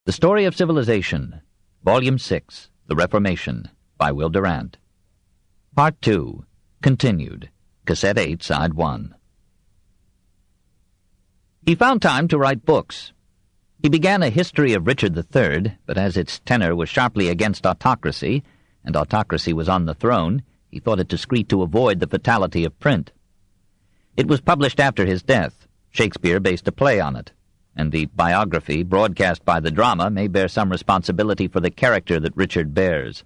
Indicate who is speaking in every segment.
Speaker 1: The Story of Civilization, Volume 6, The Reformation, by Will Durant. Part 2, Continued, Cassette 8, Side 1. He found time to write books. He began a history of Richard III, but as its tenor was sharply against autocracy, and autocracy was on the throne, he thought it discreet to avoid the fatality of print. It was published after his death. Shakespeare based a play on it, and the biography, broadcast by the drama, may bear some responsibility for the character that Richard bears.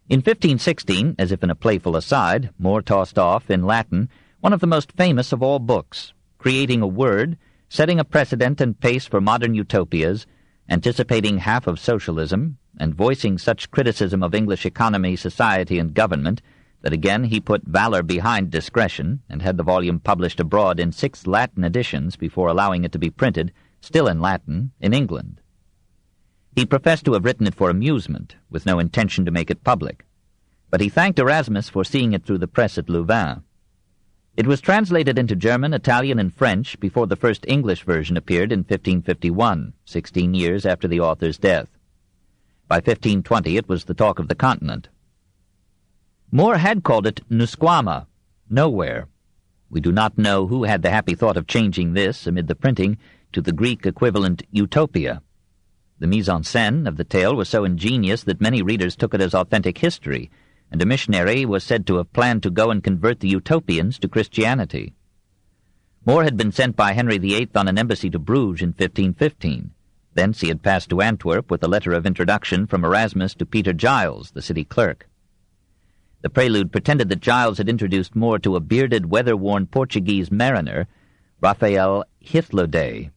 Speaker 1: In 1516, as if in a playful aside, More tossed off, in Latin, one of the most famous of all books, creating a word, setting a precedent and pace for modern utopias, anticipating half of socialism, and voicing such criticism of English economy, society, and government that again he put valor behind discretion and had the volume published abroad in 6 Latin editions before allowing it to be printed, still in Latin, in England. He professed to have written it for amusement, with no intention to make it public, but he thanked Erasmus for seeing it through the press at Louvain. It was translated into German, Italian, and French before the first English version appeared in 1551, 16 years after the author's death. By 1520 it was the talk of the continent. More had called it nusquama, nowhere. We do not know who had the happy thought of changing this, amid the printing, to the Greek equivalent Utopia. The mise-en-scène of the tale was so ingenious that many readers took it as authentic history, and a missionary was said to have planned to go and convert the Utopians to Christianity. More had been sent by Henry VIII on an embassy to Bruges in 1515. Thence he had passed to Antwerp with a letter of introduction from Erasmus to Peter Giles, the city clerk. The prelude pretended that Giles had introduced More to a bearded, weather-worn Portuguese mariner, Raphael Hythloday,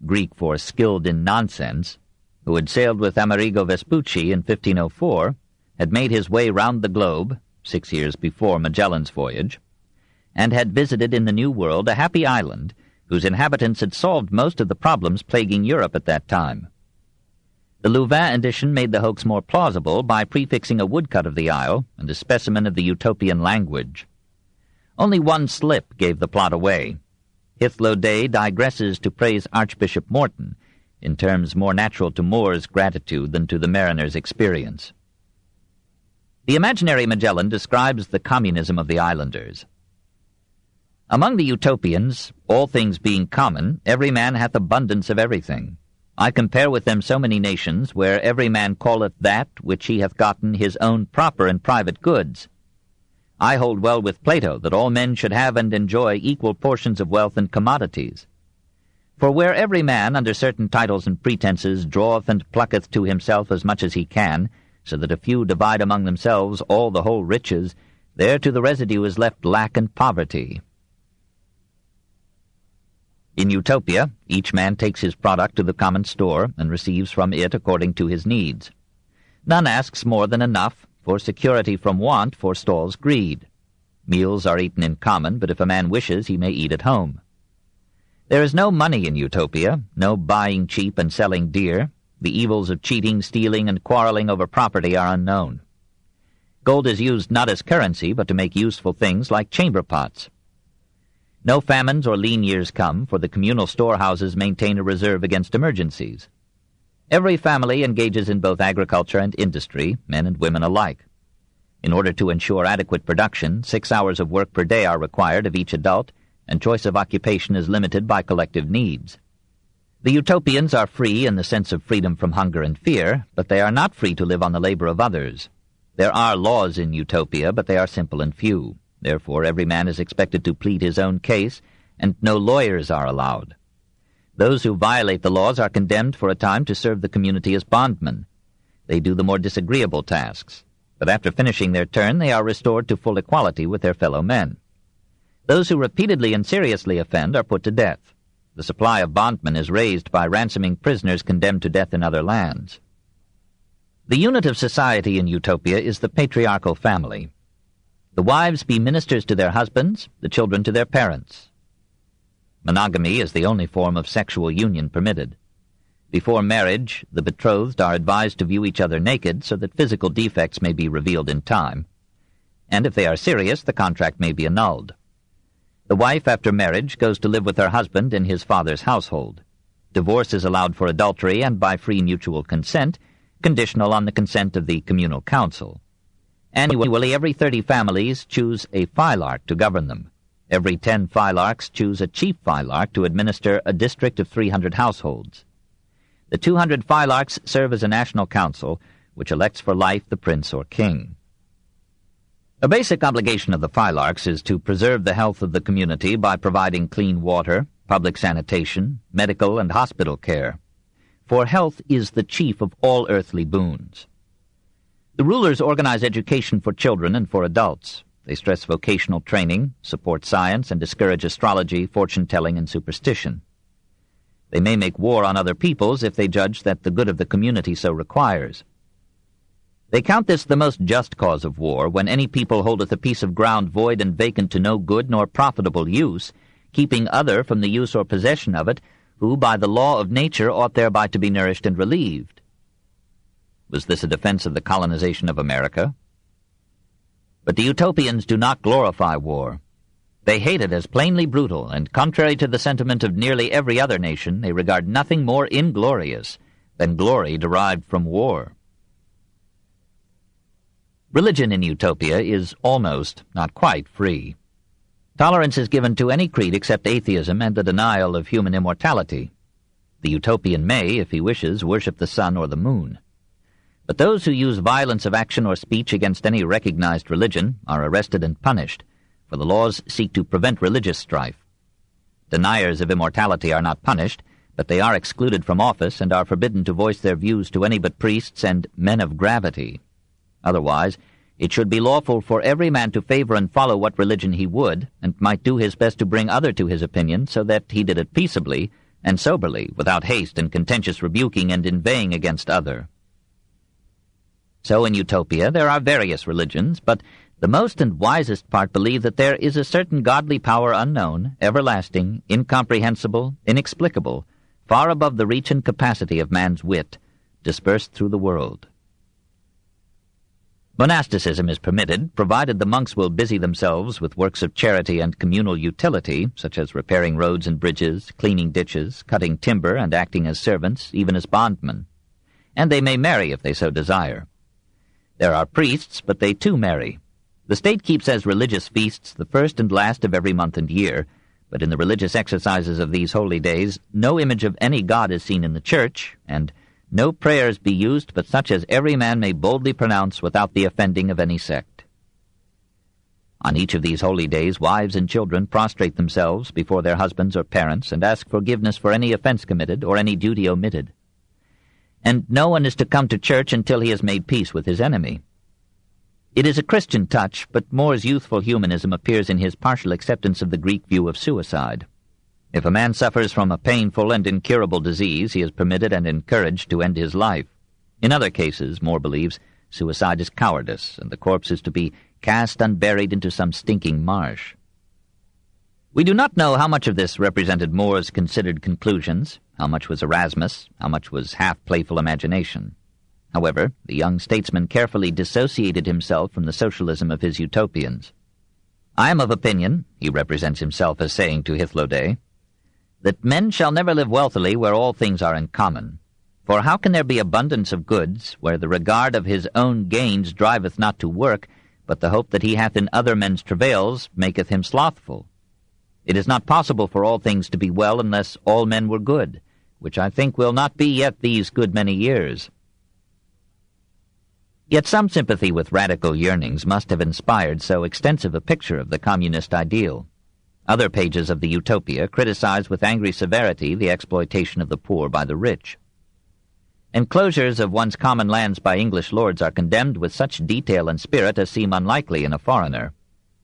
Speaker 1: Greek for skilled in nonsense, who had sailed with Amerigo Vespucci in 1504, had made his way round the globe, 6 years before Magellan's voyage, and had visited in the New World a happy island whose inhabitants had solved most of the problems plaguing Europe at that time. The Louvain edition made the hoax more plausible by prefixing a woodcut of the isle and a specimen of the Utopian language. Only one slip gave the plot away. Hythloday digresses to praise Archbishop Morton, in terms more natural to More's gratitude than to the mariner's experience. The imaginary Magellan describes the communism of the islanders. Among the Utopians, all things being common, every man hath abundance of everything. I compare with them so many nations, where every man calleth that which he hath gotten his own proper and private goods. I hold well with Plato that all men should have and enjoy equal portions of wealth and commodities. For where every man, under certain titles and pretenses, draweth and plucketh to himself as much as he can, so that a few divide among themselves all the whole riches, there to the residue is left lack and poverty. In Utopia, each man takes his product to the common store and receives from it according to his needs. None asks more than enough, for security from want forestalls greed. Meals are eaten in common, but if a man wishes, he may eat at home. There is no money in Utopia, no buying cheap and selling dear. The evils of cheating, stealing, and quarreling over property are unknown. Gold is used not as currency, but to make useful things like chamber pots. No famines or lean years come, for the communal storehouses maintain a reserve against emergencies. Every family engages in both agriculture and industry, men and women alike. In order to ensure adequate production, 6 hours of work per day are required of each adult, and choice of occupation is limited by collective needs. The Utopians are free in the sense of freedom from hunger and fear, but they are not free to live on the labor of others. There are laws in Utopia, but they are simple and few. Therefore, every man is expected to plead his own case, and no lawyers are allowed. Those who violate the laws are condemned for a time to serve the community as bondmen. They do the more disagreeable tasks, but after finishing their term they are restored to full equality with their fellow men. Those who repeatedly and seriously offend are put to death. The supply of bondmen is raised by ransoming prisoners condemned to death in other lands. The unit of society in Utopia is the patriarchal family. The wives be ministers to their husbands, the children to their parents. Monogamy is the only form of sexual union permitted. Before marriage, the betrothed are advised to view each other naked so that physical defects may be revealed in time, and if they are serious, the contract may be annulled. The wife, after marriage, goes to live with her husband in his father's household. Divorce is allowed for adultery and by free mutual consent, conditional on the consent of the communal council. Annually, every 30 families choose a phylarch to govern them. Every 10 phylarchs choose a chief phylarch to administer a district of 300 households. The 200 phylarchs serve as a national council, which elects for life the prince or king. A basic obligation of the phylarchs is to preserve the health of the community by providing clean water, public sanitation, medical and hospital care. For health is the chief of all earthly boons. The rulers organize education for children and for adults. They stress vocational training, support science, and discourage astrology, fortune-telling, and superstition. They may make war on other peoples if they judge that the good of the community so requires. They count this the most just cause of war, when any people holdeth a piece of ground void and vacant to no good nor profitable use, keeping other from the use or possession of it, who by the law of nature ought thereby to be nourished and relieved. Was this a defense of the colonization of America? But the Utopians do not glorify war. They hate it as plainly brutal, and contrary to the sentiment of nearly every other nation, they regard nothing more inglorious than glory derived from war. Religion in Utopia is almost, not quite, free. Tolerance is given to any creed except atheism and the denial of human immortality. The Utopian may, if he wishes, worship the sun or the moon. But those who use violence of action or speech against any recognized religion are arrested and punished, for the laws seek to prevent religious strife. Deniers of immortality are not punished, but they are excluded from office and are forbidden to voice their views to any but priests and men of gravity. Otherwise, it should be lawful for every man to favor and follow what religion he would, and might do his best to bring other to his opinion, so that he did it peaceably and soberly, without haste and contentious rebuking and inveighing against other. So in Utopia there are various religions, but the most and wisest part believe that there is a certain godly power unknown, everlasting, incomprehensible, inexplicable, far above the reach and capacity of man's wit, dispersed through the world. Monasticism is permitted, provided the monks will busy themselves with works of charity and communal utility, such as repairing roads and bridges, cleaning ditches, cutting timber, and acting as servants, even as bondmen. And they may marry if they so desire. There are priests, but they too marry. The state keeps as religious feasts the first and last of every month and year, but in the religious exercises of these holy days no image of any god is seen in the church, and no prayers be used but such as every man may boldly pronounce without the offending of any sect. On each of these holy days wives and children prostrate themselves before their husbands or parents and ask forgiveness for any offense committed or any duty omitted. And no one is to come to church until he has made peace with his enemy. It is a Christian touch, but More's youthful humanism appears in his partial acceptance of the Greek view of suicide. If a man suffers from a painful and incurable disease, he is permitted and encouraged to end his life. In other cases, More believes, suicide is cowardice, and the corpse is to be cast unburied into some stinking marsh. We do not know how much of this represented More's considered conclusions, how much was Erasmus, how much was half-playful imagination. However, the young statesman carefully dissociated himself from the socialism of his utopians. I am of opinion, he represents himself as saying to Hythloday, that men shall never live wealthily where all things are in common. For how can there be abundance of goods, where the regard of his own gains driveth not to work, but the hope that he hath in other men's travails maketh him slothful? It is not possible for all things to be well unless all men were good, which I think will not be yet these good many years. Yet some sympathy with radical yearnings must have inspired so extensive a picture of the communist ideal. Other pages of the Utopia criticize with angry severity the exploitation of the poor by the rich. Enclosures of one's common lands by English lords are condemned with such detail and spirit as seem unlikely in a foreigner.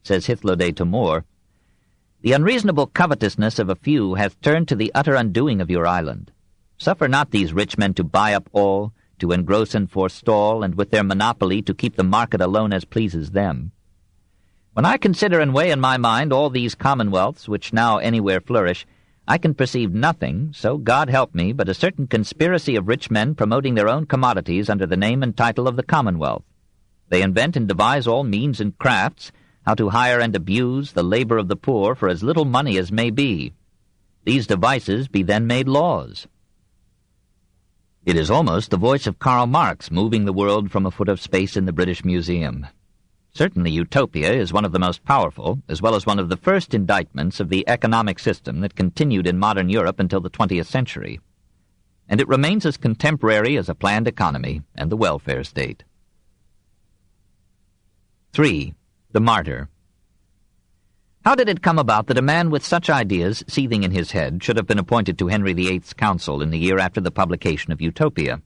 Speaker 1: Says Hythloday to More, "The unreasonable covetousness of a few hath turned to the utter undoing of your island. Suffer not these rich men to buy up all, to engross and forestall, and with their monopoly to keep the market alone as pleases them. When I consider and weigh in my mind all these commonwealths which now anywhere flourish, I can perceive nothing, so God help me, but a certain conspiracy of rich men promoting their own commodities under the name and title of the Commonwealth. They invent and devise all means and crafts, how to hire and abuse the labor of the poor for as little money as may be. These devices be then made laws. It is almost the voice of Karl Marx moving the world from a foot of space in the British Museum. Certainly Utopia is one of the most powerful, as well as one of the first indictments of the economic system that continued in modern Europe until the 20th century. And it remains as contemporary as a planned economy and the welfare state. 3. The Martyr. How did it come about that a man with such ideas seething in his head should have been appointed to Henry VIII's council in the year after the publication of Utopia?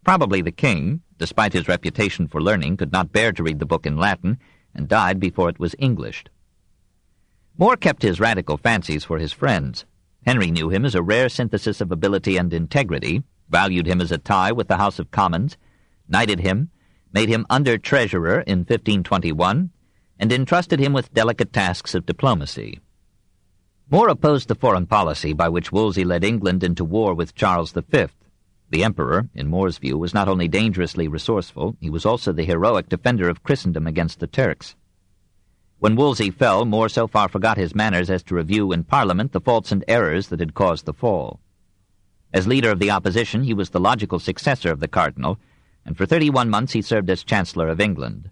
Speaker 1: Probably the king, despite his reputation for learning, could not bear to read the book in Latin, and died before it was Englished. More kept his radical fancies for his friends. Henry knew him as a rare synthesis of ability and integrity, valued him as a tie with the House of Commons, knighted him, made him under-treasurer in 1521, and entrusted him with delicate tasks of diplomacy. More opposed the foreign policy by which Wolsey led England into war with Charles V. The emperor, in More's view, was not only dangerously resourceful, he was also the heroic defender of Christendom against the Turks. When Wolsey fell, More so far forgot his manners as to review in Parliament the faults and errors that had caused the fall. As leader of the opposition, he was the logical successor of the cardinal, and for 31 months he served as Chancellor of England.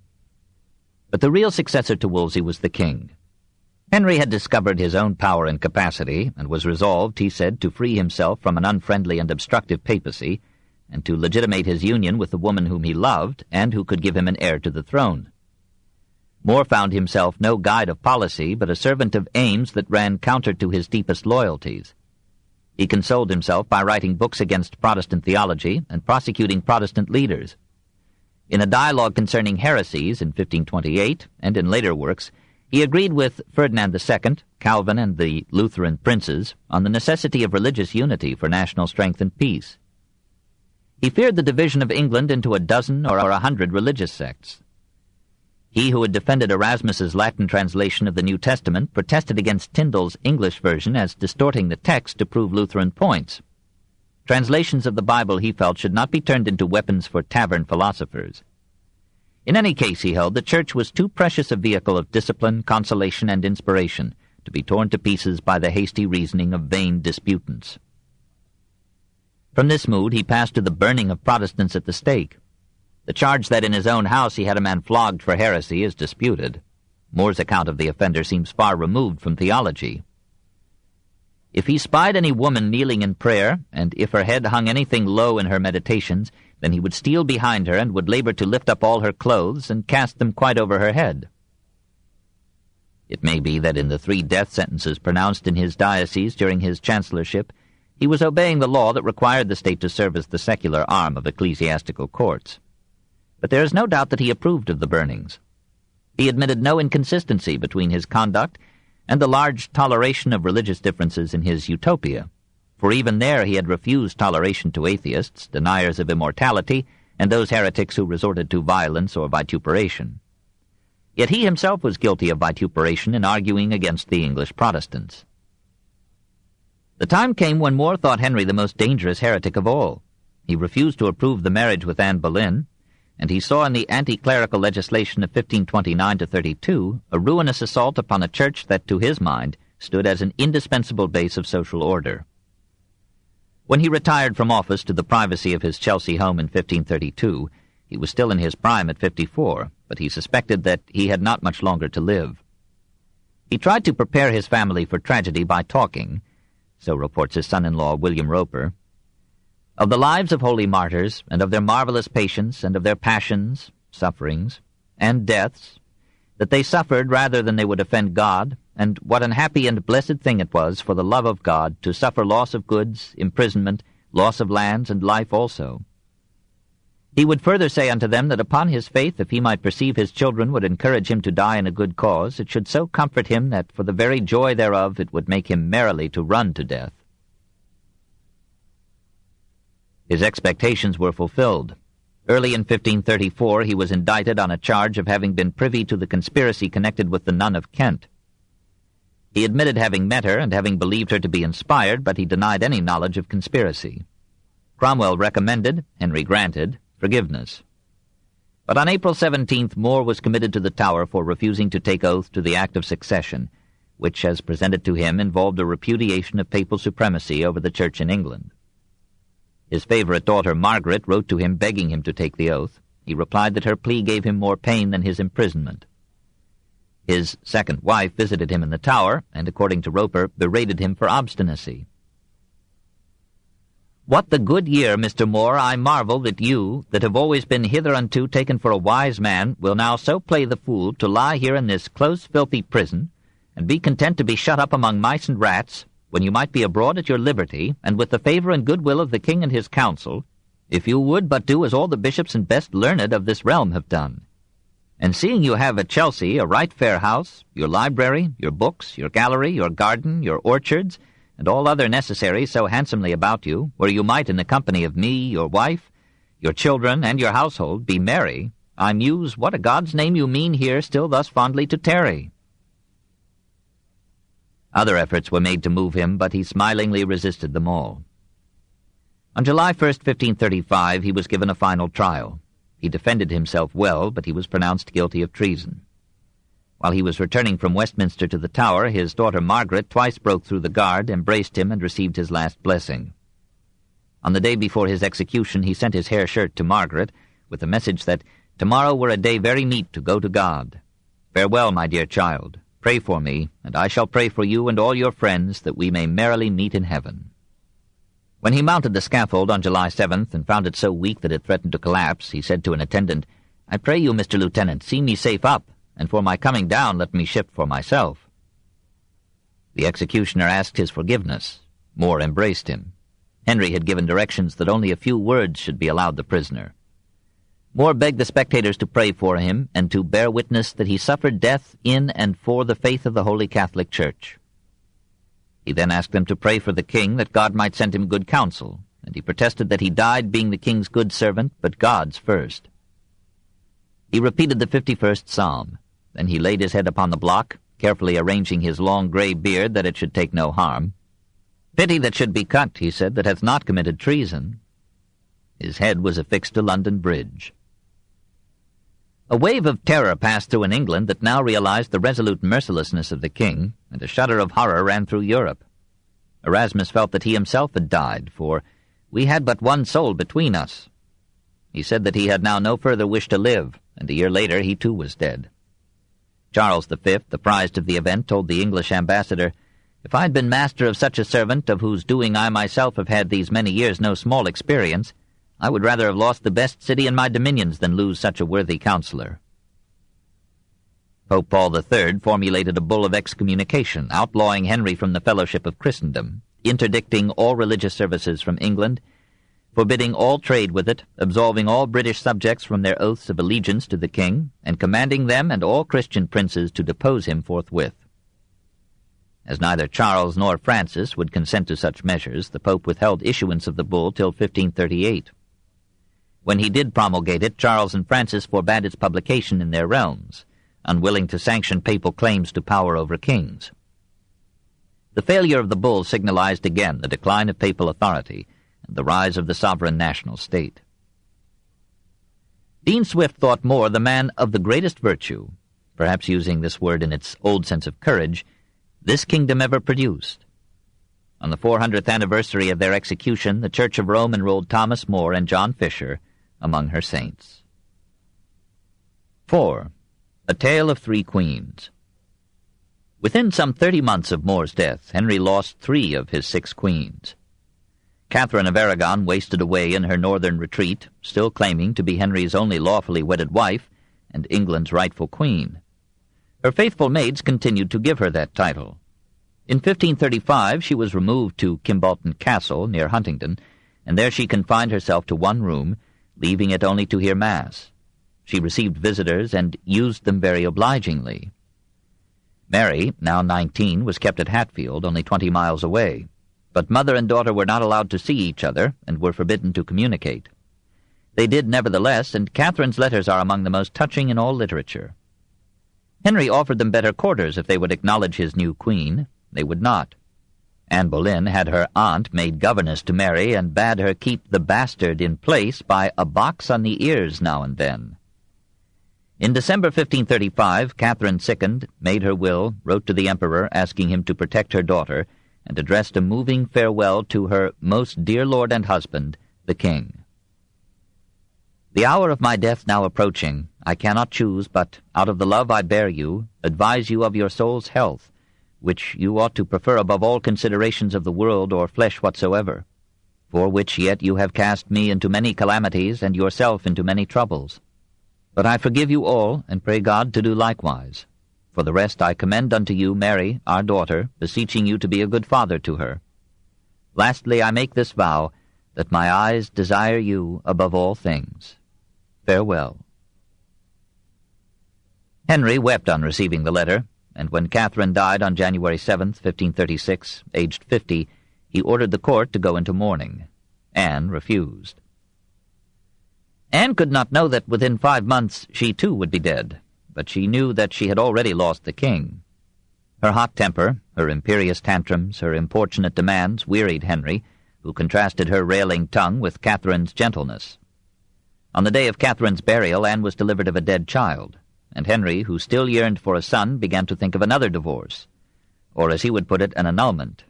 Speaker 1: But the real successor to Wolsey was the king. Henry had discovered his own power and capacity, and was resolved, he said, to free himself from an unfriendly and obstructive papacy, and to legitimate his union with the woman whom he loved, and who could give him an heir to the throne. More found himself no guide of policy, but a servant of aims that ran counter to his deepest loyalties. He consoled himself by writing books against Protestant theology and prosecuting Protestant leaders. In a dialogue concerning heresies in 1528, and in later works, he agreed with Ferdinand II, Calvin, and the Lutheran princes on the necessity of religious unity for national strength and peace. He feared the division of England into a dozen or 100 religious sects. He who had defended Erasmus's Latin translation of the New Testament protested against Tyndale's English version as distorting the text to prove Lutheran points. Translations of the Bible, he felt, should not be turned into weapons for tavern philosophers. In any case, he held, the Church was too precious a vehicle of discipline, consolation, and inspiration to be torn to pieces by the hasty reasoning of vain disputants. From this mood he passed to the burning of Protestants at the stake. The charge that in his own house he had a man flogged for heresy is disputed. More's account of the offender seems far removed from theology. If he spied any woman kneeling in prayer, and if her head hung anything low in her meditations, then he would steal behind her and would labor to lift up all her clothes and cast them quite over her head. It may be that in the 3 death sentences pronounced in his diocese during his chancellorship, he was obeying the law that required the state to serve as the secular arm of ecclesiastical courts. But there is no doubt that he approved of the burnings. He admitted no inconsistency between his conduct and the large toleration of religious differences in his Utopia, for even there he had refused toleration to atheists, deniers of immortality, and those heretics who resorted to violence or vituperation. Yet he himself was guilty of vituperation in arguing against the English Protestants. The time came when More thought Henry the most dangerous heretic of all. He refused to approve the marriage with Anne Boleyn, and he saw in the anti-clerical legislation of 1529-32 a ruinous assault upon a church that, to his mind, stood as an indispensable base of social order. When he retired from office to the privacy of his Chelsea home in 1532, he was still in his prime at 54, but he suspected that he had not much longer to live. He tried to prepare his family for tragedy by talking, so reports his son-in-law William Roper, of the lives of holy martyrs, and of their marvelous patience, and of their passions, sufferings, and deaths, that they suffered rather than they would offend God, and what an happy and blessed thing it was for the love of God to suffer loss of goods, imprisonment, loss of lands, and life also. He would further say unto them that upon his faith, if he might perceive his children would encourage him to die in a good cause, it should so comfort him that for the very joy thereof it would make him merrily to run to death. His expectations were fulfilled. Early in 1534 he was indicted on a charge of having been privy to the conspiracy connected with the nun of Kent. He admitted having met her and having believed her to be inspired, but he denied any knowledge of conspiracy. Cromwell recommended, Henry granted, forgiveness. But on April 17th, More was committed to the Tower for refusing to take oath to the Act of Succession, which, as presented to him, involved a repudiation of papal supremacy over the Church in England. His favorite daughter, Margaret, wrote to him begging him to take the oath. He replied that her plea gave him more pain than his imprisonment. His second wife visited him in the Tower, and, according to Roper, berated him for obstinacy. "What the good year, Mr. More, I marvel that you, that have always been hitherunto taken for a wise man, will now so play the fool to lie here in this close filthy prison, and be content to be shut up among mice and rats, when you might be abroad at your liberty, and with the favour and goodwill of the king and his council, if you would but do as all the bishops and best learned of this realm have done. And seeing you have at Chelsea a right fair house, your library, your books, your gallery, your garden, your orchards, and all other necessaries so handsomely about you, where you might, in the company of me, your wife, your children, and your household, be merry, I muse what a God's name you mean here still thus fondly to tarry." Other efforts were made to move him, but he smilingly resisted them all. On July 1st, 1535, he was given a final trial. He defended himself well, but he was pronounced guilty of treason. While he was returning from Westminster to the Tower, his daughter Margaret twice broke through the guard, embraced him, and received his last blessing. On the day before his execution, he sent his hair shirt to Margaret, with the message that tomorrow were a day very meet to go to God. Farewell, my dear child. Pray for me, and I shall pray for you and all your friends, that we may merrily meet in heaven. When he mounted the scaffold on July 7th and found it so weak that it threatened to collapse, he said to an attendant, "I pray you, Mr. Lieutenant, see me safe up, and for my coming down let me shift for myself." The executioner asked his forgiveness. More embraced him. Henry had given directions that only a few words should be allowed the prisoner. More begged the spectators to pray for him, and to bear witness that he suffered death in and for the faith of the Holy Catholic Church. He then asked them to pray for the king, that God might send him good counsel, and he protested that he died being the king's good servant, but God's first. He repeated the 51st Psalm. Then he laid his head upon the block, carefully arranging his long grey beard that it should take no harm. "Pity that should be cut," he said, "that hath not committed treason." His head was affixed to London Bridge. A wave of terror passed through an England that now realized the resolute mercilessness of the king, and a shudder of horror ran through Europe. Erasmus felt that he himself had died, for "we had but one soul between us." He said that he had now no further wish to live, and a year later he too was dead. Charles V, apprised of the event, told the English ambassador, "If I had been master of such a servant, of whose doing I myself have had these many years no small experience, I would rather have lost the best city in my dominions than lose such a worthy counselor." Pope Paul III formulated a bull of excommunication, outlawing Henry from the fellowship of Christendom, interdicting all religious services from England, forbidding all trade with it, absolving all British subjects from their oaths of allegiance to the king, and commanding them and all Christian princes to depose him forthwith. As neither Charles nor Francis would consent to such measures, the Pope withheld issuance of the bull till 1538. When he did promulgate it, Charles and Francis forbade its publication in their realms, unwilling to sanction papal claims to power over kings. The failure of the bull signalized again the decline of papal authority and the rise of the sovereign national state. Dean Swift thought More the man of the greatest virtue, perhaps using this word in its old sense of courage, this kingdom ever produced. On the 400th anniversary of their execution, the Church of Rome enrolled Thomas More and John Fisher among her saints. 4. A Tale of Three Queens. Within some 30 months of More's death, Henry lost 3 of his 6 queens. Catherine of Aragon wasted away in her northern retreat, still claiming to be Henry's only lawfully wedded wife and England's rightful queen. Her faithful maids continued to give her that title. In 1535 she was removed to Kimbolton Castle, near Huntingdon, and there she confined herself to one room, leaving it only to hear Mass. She received visitors and used them very obligingly. Mary, now 19, was kept at Hatfield, only 20 miles away, but mother and daughter were not allowed to see each other and were forbidden to communicate. They did nevertheless, and Catherine's letters are among the most touching in all literature. Henry offered them better quarters if they would acknowledge his new queen. They would not. Anne Boleyn had her aunt made governess to Mary and bade her keep the bastard in place by a box on the ears now and then. In December 1535, Catherine sickened, made her will, wrote to the emperor asking him to protect her daughter, and addressed a moving farewell to her most dear lord and husband, the king. The hour of my death now approaching, I cannot choose but, out of the love I bear you, advise you of your soul's health, which you ought to prefer above all considerations of the world or flesh whatsoever, for which yet you have cast me into many calamities, and yourself into many troubles. But I forgive you all, and pray God to do likewise. For the rest I commend unto you Mary, our daughter, beseeching you to be a good father to her. Lastly, I make this vow, that my eyes desire you above all things. Farewell. Henry wept on receiving the letter, and when Catherine died on January 7, 1536, aged 50, he ordered the court to go into mourning. Anne refused. Anne could not know that within 5 months she too would be dead, but she knew that she had already lost the king. Her hot temper, her imperious tantrums, her importunate demands wearied Henry, who contrasted her railing tongue with Catherine's gentleness. On the day of Catherine's burial, Anne was delivered of a dead child, and Henry, who still yearned for a son, began to think of another divorce, or as he would put it, an annulment.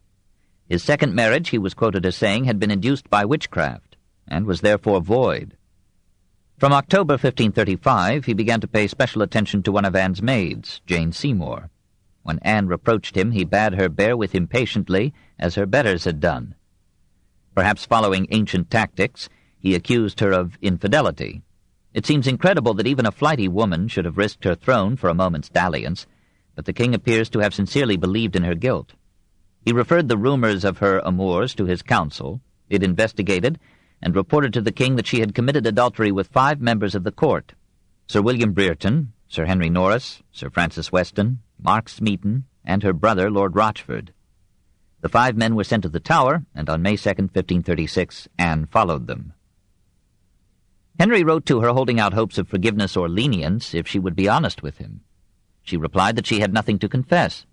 Speaker 1: His second marriage, he was quoted as saying, had been induced by witchcraft, and was therefore void. From October 1535 he began to pay special attention to one of Anne's maids, Jane Seymour. When Anne reproached him, he bade her bear with him patiently, as her betters had done. Perhaps following ancient tactics, he accused her of infidelity. It seems incredible that even a flighty woman should have risked her throne for a moment's dalliance, but the king appears to have sincerely believed in her guilt. He referred the rumors of her amours to his council. It investigated, and reported to the king that she had committed adultery with 5 members of the court: Sir William Brereton, Sir Henry Norris, Sir Francis Weston, Mark Smeaton, and her brother, Lord Rochford. The 5 men were sent to the Tower, and on May 2, 1536, Anne followed them. Henry wrote to her holding out hopes of forgiveness or lenience if she would be honest with him. She replied that she had nothing to confess.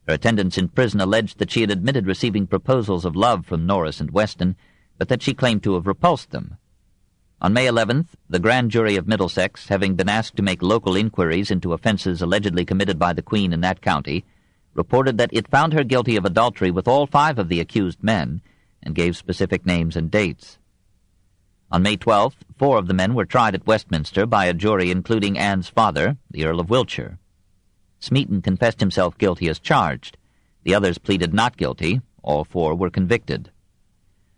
Speaker 1: Her attendants in prison alleged that she had admitted receiving proposals of love from Norris and Weston, but that she claimed to have repulsed them. On May 11th, the Grand Jury of Middlesex, having been asked to make local inquiries into offences allegedly committed by the Queen in that county, reported that it found her guilty of adultery with all 5 of the accused men, and gave specific names and dates. On May 12th, 4 of the men were tried at Westminster by a jury including Anne's father, the Earl of Wiltshire. Smeaton confessed himself guilty as charged. The others pleaded not guilty. All 4 were convicted.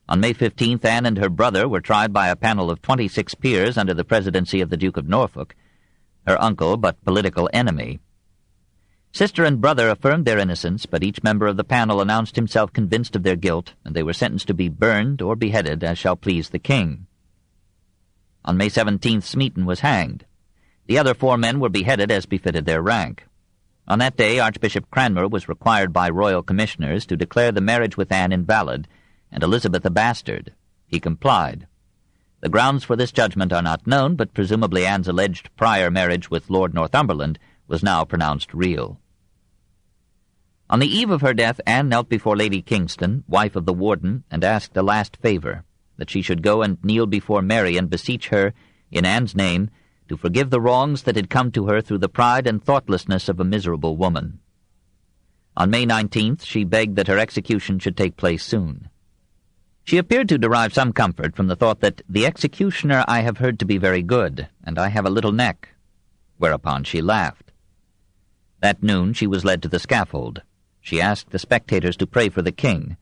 Speaker 1: On May 15th, Anne and her brother were tried by a panel of 26 peers under the presidency of the Duke of Norfolk, her uncle but political enemy. Sister and brother affirmed their innocence, but each member of the panel announced himself convinced of their guilt, and they were sentenced to be burned or beheaded as shall please the king. On May 17th, Smeaton was hanged. The other 4 men were beheaded as befitted their rank. On that day, Archbishop Cranmer was required by royal commissioners to declare the marriage with Anne invalid, and Elizabeth a bastard. He complied. The grounds for this judgment are not known, but presumably Anne's alleged prior marriage with Lord Northumberland was now pronounced real. On the eve of her death, Anne knelt before Lady Kingston, wife of the warden, and asked a last favour, that she should go and kneel before Mary and beseech her, in Anne's name, to forgive the wrongs that had come to her through the pride and thoughtlessness of a miserable woman. On May 19th, she begged that her execution should take place soon. She appeared to derive some comfort from the thought that the executioner I have heard to be very good, and I have a little neck, whereupon she laughed. That noon she was led to the scaffold. She asked the spectators to pray for the king,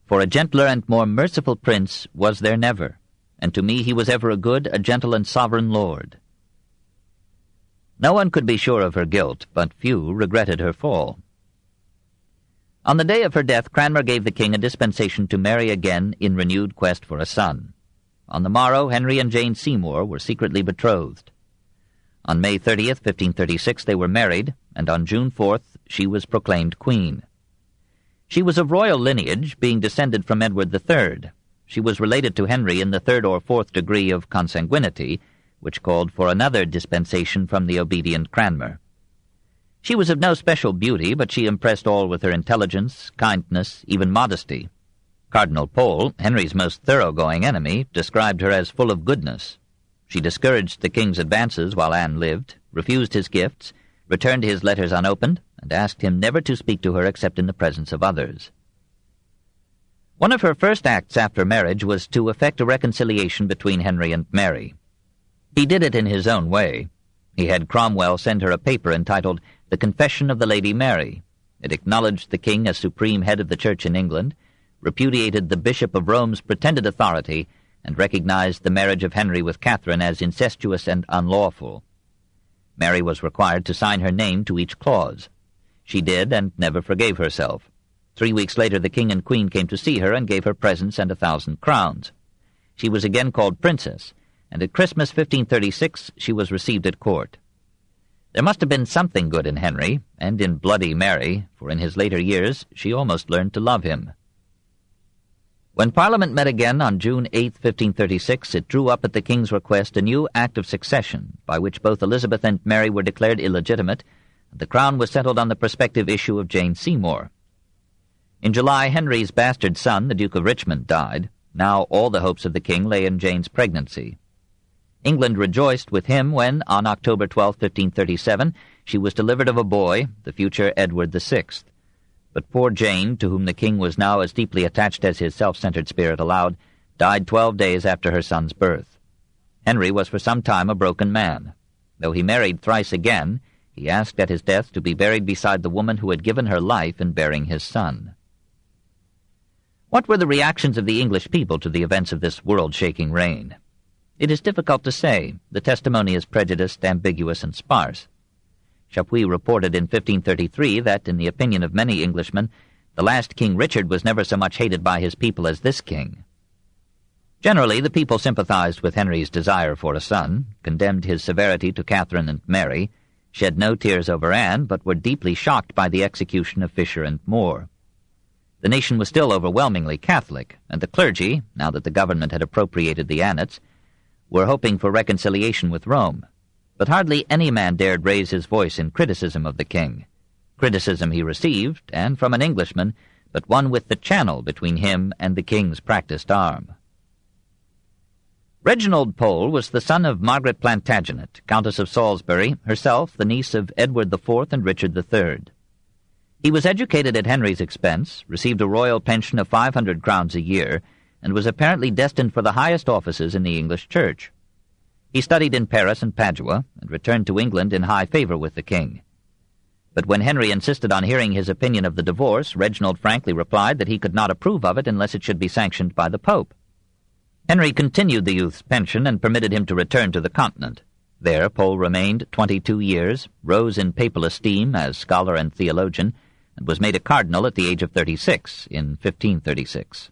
Speaker 1: for a gentler and more merciful prince was there never, and to me he was ever a good, a gentle, and sovereign lord. No one could be sure of her guilt, but few regretted her fall. On the day of her death, Cranmer gave the king a dispensation to marry again in renewed quest for a son. On the morrow, Henry and Jane Seymour were secretly betrothed. On May 30th, 1536, they were married, and on June 4th she was proclaimed queen. She was of royal lineage, being descended from Edward III. She was related to Henry in the 3rd or 4th degree of consanguinity, which called for another dispensation from the obedient Cranmer. She was of no special beauty, but she impressed all with her intelligence, kindness, even modesty. Cardinal Pole, Henry's most thoroughgoing enemy, described her as full of goodness. She discouraged the king's advances while Anne lived, refused his gifts, returned his letters unopened, and asked him never to speak to her except in the presence of others. One of her first acts after marriage was to effect a reconciliation between Henry and Mary. He did it in his own way. He had Cromwell send her a paper entitled The Confession of the Lady Mary. It acknowledged the king as supreme head of the Church in England, repudiated the Bishop of Rome's pretended authority, and recognized the marriage of Henry with Catherine as incestuous and unlawful. Mary was required to sign her name to each clause. She did, and never forgave herself. 3 weeks later the king and queen came to see her and gave her presents and 1,000 crowns. She was again called princess, and at Christmas 1536 she was received at court. There must have been something good in Henry, and in Bloody Mary, for in his later years she almost learned to love him. When Parliament met again on June 8, 1536, it drew up at the king's request a new Act of Succession, by which both Elizabeth and Mary were declared illegitimate, and the crown was settled on the prospective issue of Jane Seymour. In July, Henry's bastard son, the Duke of Richmond, died. Now all the hopes of the king lay in Jane's pregnancy. England rejoiced with him when, on October 12, 1537, she was delivered of a boy, the future Edward VI. But poor Jane, to whom the king was now as deeply attached as his self-centered spirit allowed, died 12 days after her son's birth. Henry was for some time a broken man. Though he married thrice again, he asked at his death to be buried beside the woman who had given her life in bearing his son. What were the reactions of the English people to the events of this world-shaking reign? It is difficult to say. The testimony is prejudiced, ambiguous, and sparse. Chapuis reported in 1533 that, in the opinion of many Englishmen, the last King Richard was never so much hated by his people as this king. Generally, the people sympathized with Henry's desire for a son, condemned his severity to Catherine and Mary, shed no tears over Anne, but were deeply shocked by the execution of Fisher and More. The nation was still overwhelmingly Catholic, and the clergy, now that the government had appropriated the annats, were hoping for reconciliation with Rome. But hardly any man dared raise his voice in criticism of the king. Criticism he received, and from an Englishman, but one with the channel between him and the king's practiced arm. Reginald Pole was the son of Margaret Plantagenet, Countess of Salisbury, herself the niece of Edward IV and Richard III. He was educated at Henry's expense, received a royal pension of 500 crowns a year, and was apparently destined for the highest offices in the English Church. He studied in Paris and Padua, and returned to England in high favor with the king. But when Henry insisted on hearing his opinion of the divorce, Reginald frankly replied that he could not approve of it unless it should be sanctioned by the Pope. Henry continued the youth's pension and permitted him to return to the continent. There Pole remained 22 years, rose in papal esteem as scholar and theologian, and was made a cardinal at the age of 36 in 1536.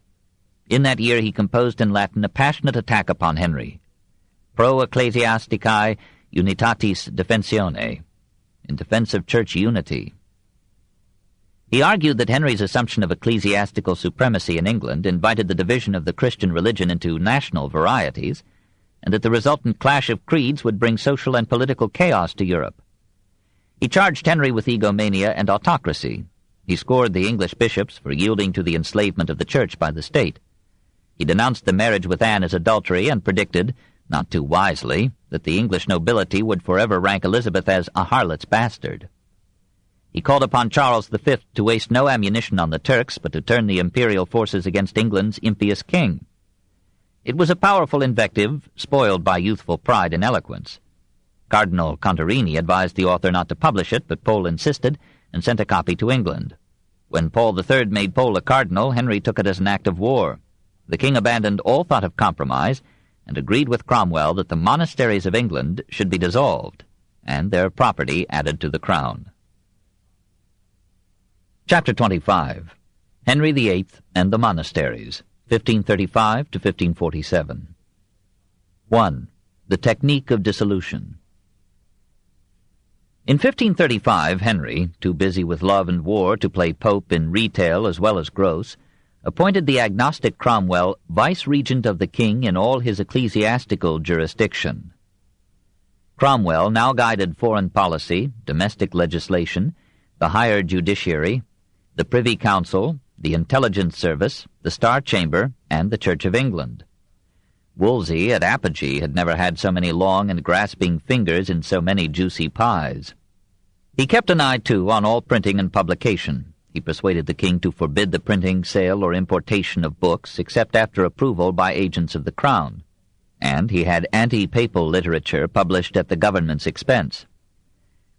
Speaker 1: In that year he composed in Latin a passionate attack upon Henry, Pro Ecclesiasticae Unitatis Defensione, in defense of church unity. He argued that Henry's assumption of ecclesiastical supremacy in England invited the division of the Christian religion into national varieties, and that the resultant clash of creeds would bring social and political chaos to Europe. He charged Henry with egomania and autocracy. He scored the English bishops for yielding to the enslavement of the church by the state. He denounced the marriage with Anne as adultery and predicted, not too wisely, that the English nobility would forever rank Elizabeth as a harlot's bastard. He called upon Charles V to waste no ammunition on the Turks, but to turn the imperial forces against England's impious king. It was a powerful invective, spoiled by youthful pride and eloquence. Cardinal Contarini advised the author not to publish it, but Pole insisted, and sent a copy to England. When Paul III made Pole a cardinal, Henry took it as an act of war. The king abandoned all thought of compromise, and agreed with Cromwell that the monasteries of England should be dissolved, and their property added to the crown. Chapter 25. Henry VIII and the Monasteries, 1535 to 1547. 1. The Technique of Dissolution. In 1535, Henry, too busy with love and war to play pope in retail as well as gross, appointed the agnostic Cromwell vice-regent of the king in all his ecclesiastical jurisdiction. Cromwell now guided foreign policy, domestic legislation, the higher judiciary, the Privy Council, the Intelligence Service, the Star Chamber, and the Church of England. Wolsey at apogee had never had so many long and grasping fingers in so many juicy pies. He kept an eye, too, on all printing and publication. He persuaded the king to forbid the printing, sale, or importation of books except after approval by agents of the crown, and he had anti-papal literature published at the government's expense.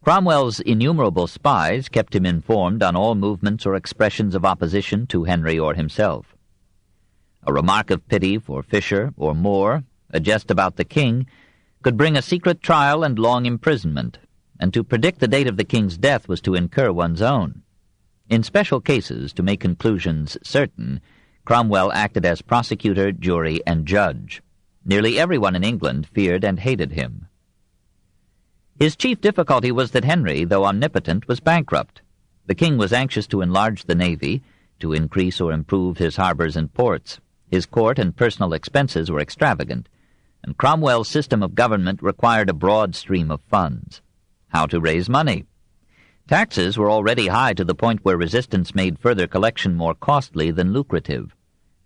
Speaker 1: Cromwell's innumerable spies kept him informed on all movements or expressions of opposition to Henry or himself. A remark of pity for Fisher or Moore, a jest about the king, could bring a secret trial and long imprisonment, and to predict the date of the king's death was to incur one's own. In special cases, to make conclusions certain, Cromwell acted as prosecutor, jury, and judge. Nearly everyone in England feared and hated him. His chief difficulty was that Henry, though omnipotent, was bankrupt. The king was anxious to enlarge the navy, to increase or improve his harbors and ports. His court and personal expenses were extravagant, and Cromwell's system of government required a broad stream of funds. How to raise money? Taxes were already high to the point where resistance made further collection more costly than lucrative.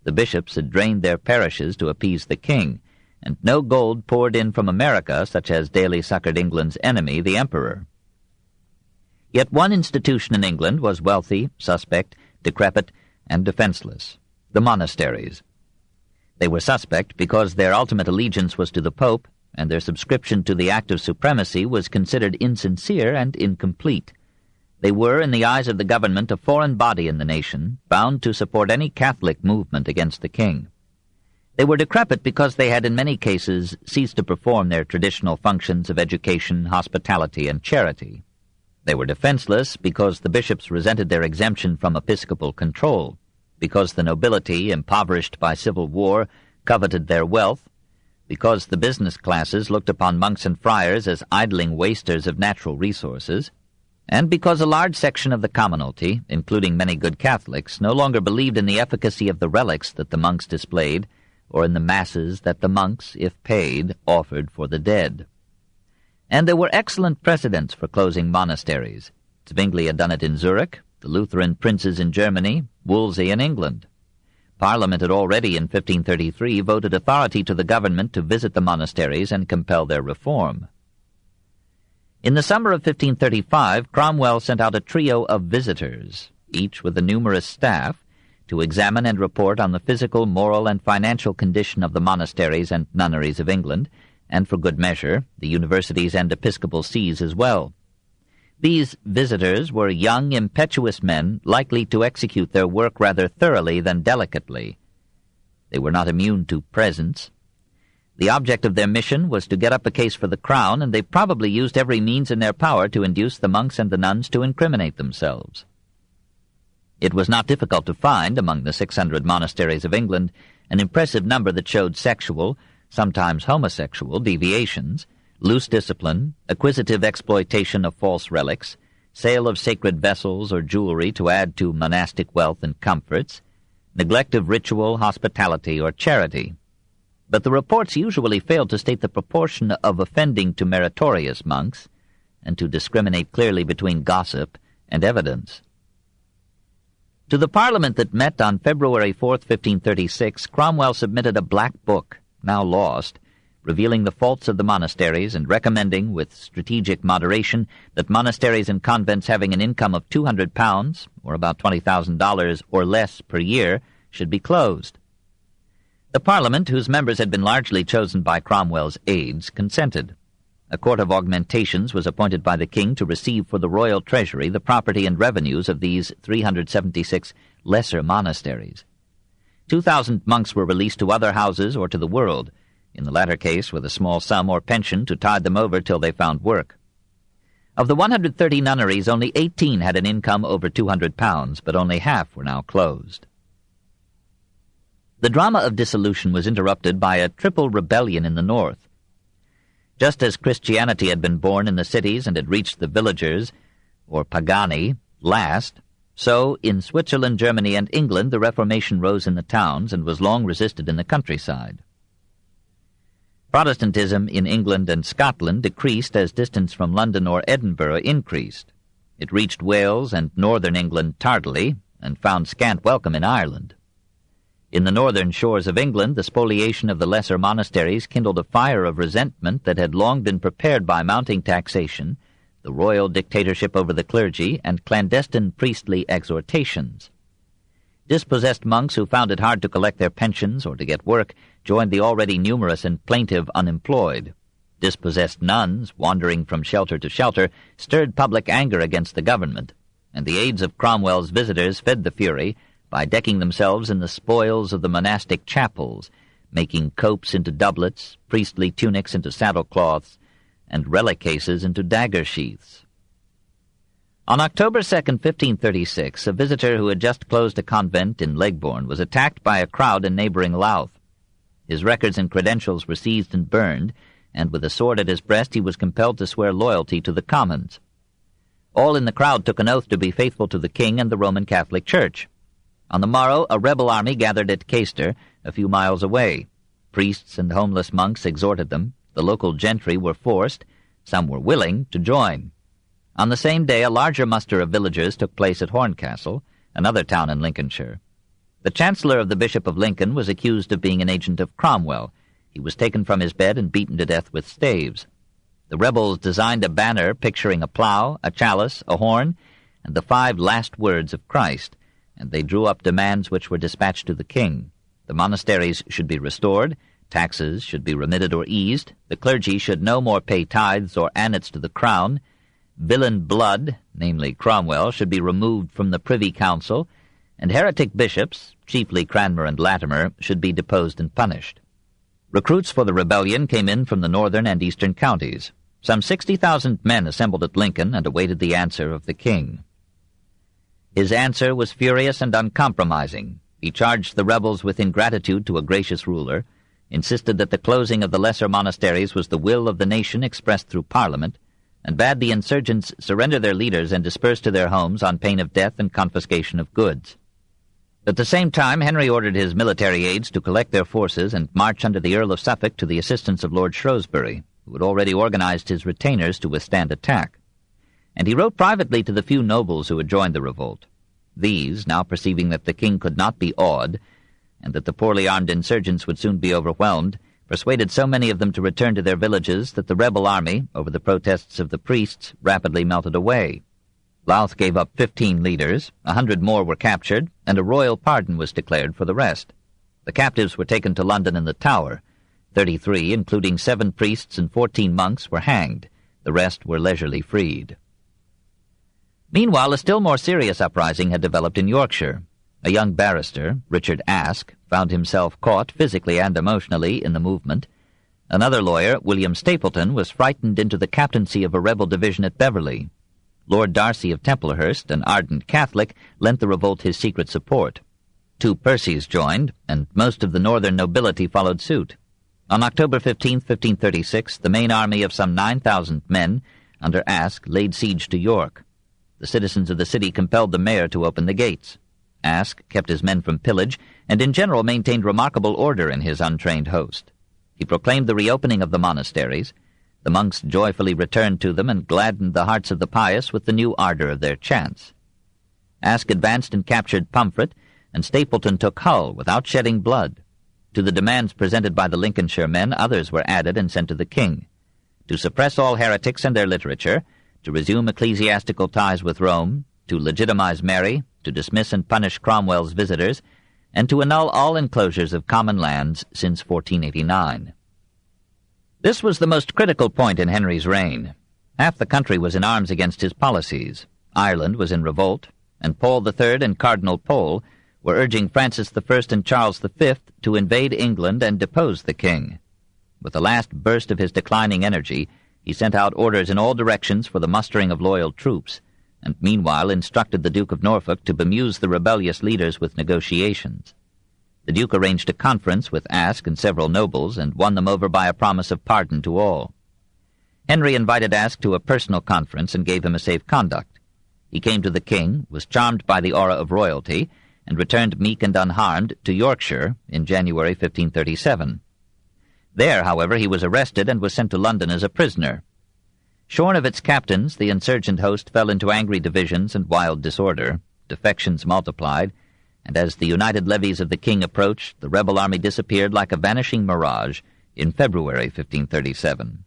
Speaker 1: The bishops had drained their parishes to appease the king, and no gold poured in from America such as daily succored England's enemy, the emperor. Yet one institution in England was wealthy, suspect, decrepit, and defenseless: the monasteries. They were suspect because their ultimate allegiance was to the Pope, and their subscription to the Act of Supremacy was considered insincere and incomplete. They were, in the eyes of the government, a foreign body in the nation, bound to support any Catholic movement against the king. They were decrepit because they had in many cases ceased to perform their traditional functions of education, hospitality, and charity. They were defenseless because the bishops resented their exemption from episcopal control, because the nobility, impoverished by civil war, coveted their wealth, because the business classes looked upon monks and friars as idling wasters of natural resources, and because a large section of the commonalty, including many good Catholics, no longer believed in the efficacy of the relics that the monks displayed, or in the masses that the monks, if paid, offered for the dead. And there were excellent precedents for closing monasteries. Zwingli had done it in Zurich, the Lutheran princes in Germany, Wolsey in England. Parliament had already in 1533 voted authority to the government to visit the monasteries and compel their reform. In the summer of 1535, Cromwell sent out a trio of visitors, each with a numerous staff, to examine and report on the physical, moral, and financial condition of the monasteries and nunneries of England, and for good measure, the universities and episcopal sees as well. These visitors were young, impetuous men likely to execute their work rather thoroughly than delicately. They were not immune to presents. The object of their mission was to get up a case for the crown, and they probably used every means in their power to induce the monks and the nuns to incriminate themselves. It was not difficult to find, among the 600 monasteries of England, an impressive number that showed sexual, sometimes homosexual, deviations, loose discipline, acquisitive exploitation of false relics, sale of sacred vessels or jewelry to add to monastic wealth and comforts, neglect of ritual, hospitality, or charity. But the reports usually failed to state the proportion of offending to meritorious monks, and to discriminate clearly between gossip and evidence. To the Parliament that met on February 4, 1536, Cromwell submitted a black book, now lost, revealing the faults of the monasteries and recommending, with strategic moderation, that monasteries and convents having an income of £200, or about $20,000 or less per year, should be closed. The Parliament, whose members had been largely chosen by Cromwell's aides, consented. A court of augmentations was appointed by the king to receive for the royal treasury the property and revenues of these 376 lesser monasteries. 2,000 monks were released to other houses or to the world, in the latter case with a small sum or pension to tide them over till they found work. Of the 130 nunneries, only 18 had an income over £200, but only half were now closed. The drama of dissolution was interrupted by a triple rebellion in the north. Just as Christianity had been born in the cities and had reached the villagers, or pagani, last, so in Switzerland, Germany, and England the Reformation rose in the towns and was long resisted in the countryside. Protestantism in England and Scotland decreased as distance from London or Edinburgh increased. It reached Wales and northern England tardily, and found scant welcome in Ireland. In the northern shores of England, the spoliation of the lesser monasteries kindled a fire of resentment that had long been prepared by mounting taxation, the royal dictatorship over the clergy, and clandestine priestly exhortations. Dispossessed monks who found it hard to collect their pensions or to get work joined the already numerous and plaintive unemployed. Dispossessed nuns, wandering from shelter to shelter, stirred public anger against the government, and the aides of Cromwell's visitors fed the fury by decking themselves in the spoils of the monastic chapels, making copes into doublets, priestly tunics into saddlecloths, and relic cases into dagger sheaths. On October 2, 1536, a visitor who had just closed a convent in Legbourne was attacked by a crowd in neighboring Louth. His records and credentials were seized and burned, and with a sword at his breast he was compelled to swear loyalty to the Commons. All in the crowd took an oath to be faithful to the king and the Roman Catholic Church. On the morrow, a rebel army gathered at Caister, a few miles away. Priests and homeless monks exhorted them. The local gentry were forced, some were willing, to join. On the same day, a larger muster of villagers took place at Horncastle, another town in Lincolnshire. The chancellor of the Bishop of Lincoln was accused of being an agent of Cromwell. He was taken from his bed and beaten to death with staves. The rebels designed a banner picturing a plough, a chalice, a horn, and the 5 last words of Christ, and they drew up demands which were dispatched to the king. The monasteries should be restored, taxes should be remitted or eased, the clergy should no more pay tithes or annats to the crown, villain blood, namely Cromwell, should be removed from the Privy Council, and heretic bishops, chiefly Cranmer and Latimer, should be deposed and punished. Recruits for the rebellion came in from the northern and eastern counties. Some 60,000 men assembled at Lincoln and awaited the answer of the king. His answer was furious and uncompromising. He charged the rebels with ingratitude to a gracious ruler, insisted that the closing of the lesser monasteries was the will of the nation expressed through Parliament, and bade the insurgents surrender their leaders and disperse to their homes on pain of death and confiscation of goods. At the same time, Henry ordered his military aides to collect their forces and march under the Earl of Suffolk to the assistance of Lord Shrewsbury, who had already organized his retainers to withstand attack. And he wrote privately to the few nobles who had joined the revolt. These, now perceiving that the king could not be awed, and that the poorly armed insurgents would soon be overwhelmed, persuaded so many of them to return to their villages that the rebel army, over the protests of the priests, rapidly melted away. Louth gave up 15 leaders, 100 more were captured, and a royal pardon was declared for the rest. The captives were taken to London in the Tower. 33, including 7 priests and 14 monks, were hanged. The rest were leisurely freed. Meanwhile, a still more serious uprising had developed in Yorkshire. A young barrister, Richard Aske, found himself caught physically and emotionally in the movement. Another lawyer, William Stapleton, was frightened into the captaincy of a rebel division at Beverley. Lord Darcy of Templehurst, an ardent Catholic, lent the revolt his secret support. 2 Percys joined, and most of the northern nobility followed suit. On October 15, 1536, the main army of some 9,000 men, under Aske, laid siege to York. The citizens of the city compelled the mayor to open the gates. Aske kept his men from pillage, and in general maintained remarkable order in his untrained host. He proclaimed the reopening of the monasteries. The monks joyfully returned to them and gladdened the hearts of the pious with the new ardor of their chants. Aske advanced and captured Pomfret, and Stapleton took Hull without shedding blood. To the demands presented by the Lincolnshire men, others were added and sent to the king. To suppress all heretics and their literature, to resume ecclesiastical ties with Rome, to legitimize Mary, to dismiss and punish Cromwell's visitors, and to annul all enclosures of common lands since 1489. This was the most critical point in Henry's reign. Half the country was in arms against his policies. Ireland was in revolt, and Paul III and Cardinal Pole were urging Francis I and Charles V to invade England and depose the king. With the last burst of his declining energy, he sent out orders in all directions for the mustering of loyal troops, and meanwhile instructed the Duke of Norfolk to bemuse the rebellious leaders with negotiations. The Duke arranged a conference with Aske and several nobles, and won them over by a promise of pardon to all. Henry invited Aske to a personal conference and gave him a safe conduct. He came to the king, was charmed by the aura of royalty, and returned meek and unharmed to Yorkshire in January 1537. There, however, he was arrested and was sent to London as a prisoner. Shorn of its captains, the insurgent host fell into angry divisions and wild disorder. Defections multiplied, and as the united levies of the king approached, the rebel army disappeared like a vanishing mirage in February 1537.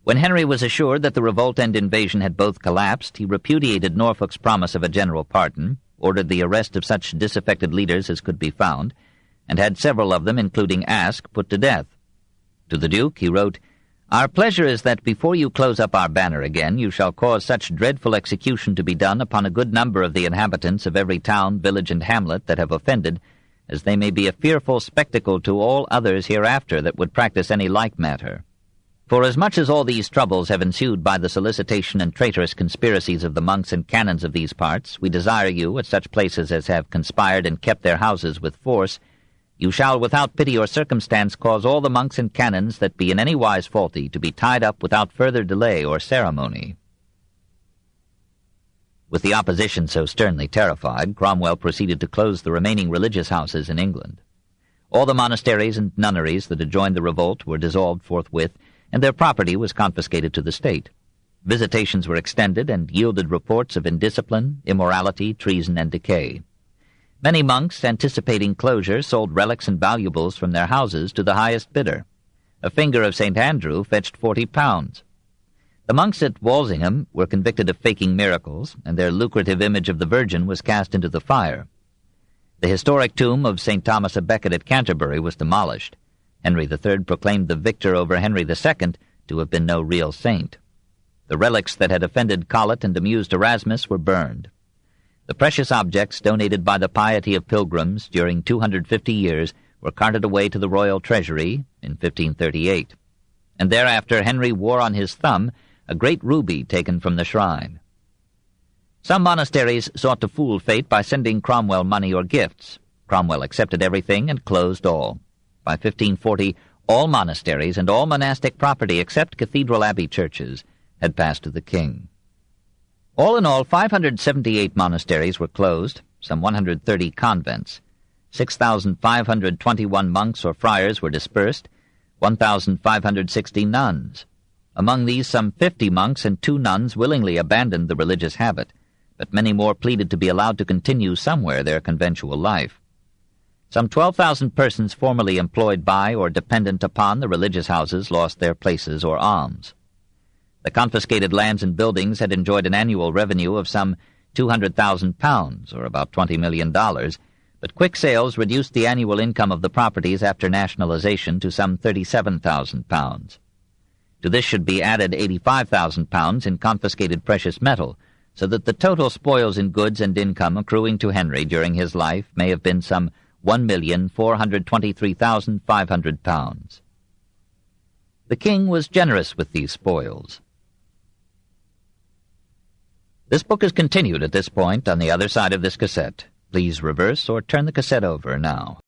Speaker 1: When Henry was assured that the revolt and invasion had both collapsed, he repudiated Norfolk's promise of a general pardon, ordered the arrest of such disaffected leaders as could be found, and had several of them, including Aske, put to death. To the Duke he wrote, "Our pleasure is that before you close up our banner again, you shall cause such dreadful execution to be done upon a good number of the inhabitants of every town, village, and hamlet that have offended, as they may be a fearful spectacle to all others hereafter that would practice any like matter. Forasmuch as all these troubles have ensued by the solicitation and traitorous conspiracies of the monks and canons of these parts, we desire you, at such places as have conspired and kept their houses with force, you shall without pity or circumstance cause all the monks and canons that be in any wise faulty to be tied up without further delay or ceremony." With the opposition so sternly terrified, Cromwell proceeded to close the remaining religious houses in England. All the monasteries and nunneries that had joined the revolt were dissolved forthwith, and their property was confiscated to the state. Visitations were extended and yielded reports of indiscipline, immorality, treason, and decay. Many monks, anticipating closure, sold relics and valuables from their houses to the highest bidder. A finger of St. Andrew fetched £40. The monks at Walsingham were convicted of faking miracles, and their lucrative image of the Virgin was cast into the fire. The historic tomb of St. Thomas a Becket at Canterbury was demolished. Henry III proclaimed the victor over Henry II to have been no real saint. The relics that had offended Colet and amused Erasmus were burned. The precious objects donated by the piety of pilgrims during 250 years were carted away to the royal treasury in 1538, and thereafter Henry wore on his thumb a great ruby taken from the shrine. Some monasteries sought to fool fate by sending Cromwell money or gifts. Cromwell accepted everything and closed all. By 1540, all monasteries and all monastic property except cathedral abbey churches had passed to the king. All in all, 578 monasteries were closed, some 130 convents. 6,521 monks or friars were dispersed, 1,560 nuns. Among these, some 50 monks and 2 nuns willingly abandoned the religious habit, but many more pleaded to be allowed to continue somewhere their conventual life. Some 12,000 persons formerly employed by or dependent upon the religious houses lost their places or alms. The confiscated lands and buildings had enjoyed an annual revenue of some £200,000, or about $20 million, but quick sales reduced the annual income of the properties after nationalization to some £37,000. To this should be added £85,000 in confiscated precious metal, so that the total spoils in goods and income accruing to Henry during his life may have been some £1,423,500. The king was generous with these spoils. This book is continued at this point on the other side of this cassette. Please reverse or turn the cassette over now.